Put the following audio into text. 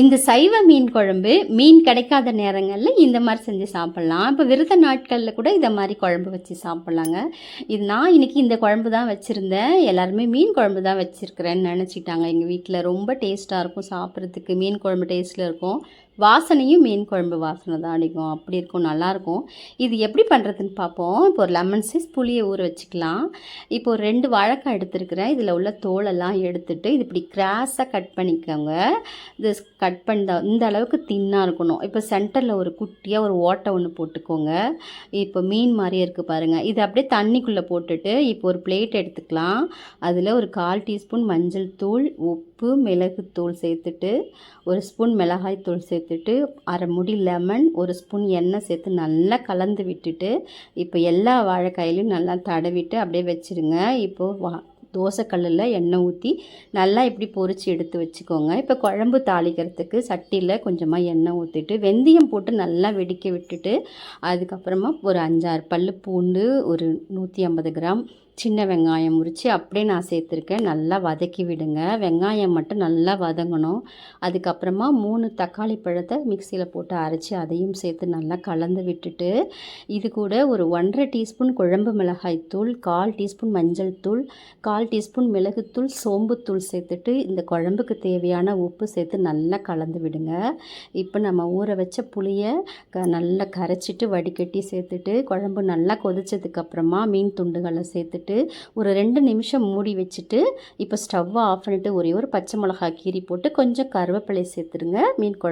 இந்த சைவ மீன் குழம்பு மீன் கிடைக்காத நேரங்களில் இந்த மாதிரி செஞ்சு சாப்பிட்லாம். இப்போ விரத நாட்களில் கூட இதை மாதிரி குழம்பு வச்சு சாப்பிட்லாங்க. நான் இன்றைக்கி இந்த குழம்பு தான் வச்சுருந்தேன். எல்லாருமே மீன் குழம்பு தான் வச்சுருக்கிறேன்னு நினச்சிட்டாங்க. எங்கள் வீட்டில் ரொம்ப டேஸ்ட்டாக இருக்கும் சாப்பிட்றதுக்கு. மீன் குழம்பு டேஸ்ட்டில் இருக்கும். வாசனையும் மீன் குழம்பு வாசனை தான் அடிக்கும். அப்படி இருக்கும், நல்லாயிருக்கும். இது எப்படி பண்ணுறதுன்னு பார்ப்போம். இப்போ ஒரு லெமன் சைஸ் புளியை ஊற வச்சுக்கலாம். இப்போ ஒரு 2 வாழைக்காய் எடுத்துருக்கிறேன். இதில் உள்ள தோலெல்லாம் எடுத்துட்டு இது இப்படி கிராஸாக கட் பண்ணிக்கோங்க. இது கட் பண்ண இந்த அளவுக்கு தின்னாக இருக்கணும். இப்போ சென்டரில் ஒரு குட்டியாக ஒரு ஓட்டை ஒன்று போட்டுக்கோங்க. இப்போ மீன் மாதிரியே இருக்குது பாருங்கள். இதை அப்படியே தண்ணிக்குள்ளே போட்டுட்டு இப்போ ஒரு பிளேட் எடுத்துக்கலாம். அதில் ஒரு 1/4 டீஸ்பூன் மஞ்சள் தூள், உப்பு, மிளகுத்தூள் சேர்த்துட்டு, ஒரு ஸ்பூன் மிளகாய் தூள் சேர்த்துட்டு, அரை முடி லெமன், ஒரு ஸ்பூன் எண்ணெய் சேர்த்து நல்லா கலந்து விட்டுட்டு, இப்போ எல்லா வாழைக்காயிலையும் நல்லா தடவிட்டு அப்படியே வச்சுருங்க. இப்போது தோசைக்கல்லில் எண்ணெய் ஊற்றி நல்லா இப்படி பொரித்து எடுத்து வச்சுக்கோங்க. இப்போ குழம்பு தாளிக்கிறதுக்கு சட்டியில் கொஞ்சமாக எண்ணெய் ஊற்றிட்டு வெந்தயம் போட்டு நல்லா வெடிக்க விட்டுட்டு, அதுக்கப்புறமா ஒரு 5-6 பல் பூண்டு, ஒரு 150 கிராம் சின்ன வெங்காயம் உரித்து அப்படியே நான் சேர்த்துருக்கேன். நல்லா வதக்கி விடுங்க. வெங்காயம் மட்டும் நல்லா வதங்கணும். அதுக்கப்புறமா 3 தக்காளி பழத்தை மிக்சியில் போட்டு அரைச்சி அதையும் சேர்த்து நல்லா கலந்து விட்டுட்டு, இது கூட ஒரு 1/2 டீஸ்பூன் குழம்பு மிளகாய் தூள், 1/4 டீஸ்பூன் மஞ்சள் தூள், 1/4 டீஸ்பூன் மிளகுத்தூள், சோம்புத்தூள் சேர்த்துட்டு இந்த குழம்புக்கு தேவையான உப்பு சேர்த்து நல்லா கலந்து விடுங்க. இப்போ நம்ம ஊற வச்ச புளியை நல்லா கரைச்சிட்டு வடிகட்டி சேர்த்துட்டு, குழம்பு நல்லா கொதிச்சதுக்கப்புறமா மீன் துண்டுகளை சேர்த்துட்டு ஒரு 2 நிமிஷம் மூடி வச்சுட்டு, இப்போ ஸ்டவ்வை ஆஃப் பண்ணிவிட்டு ஒரே ஒரு பச்சை மிளகாய் கீறி போட்டு கொஞ்சம் கருவேப்பிலை சேர்த்துடுங்க. மீன் குழம்பு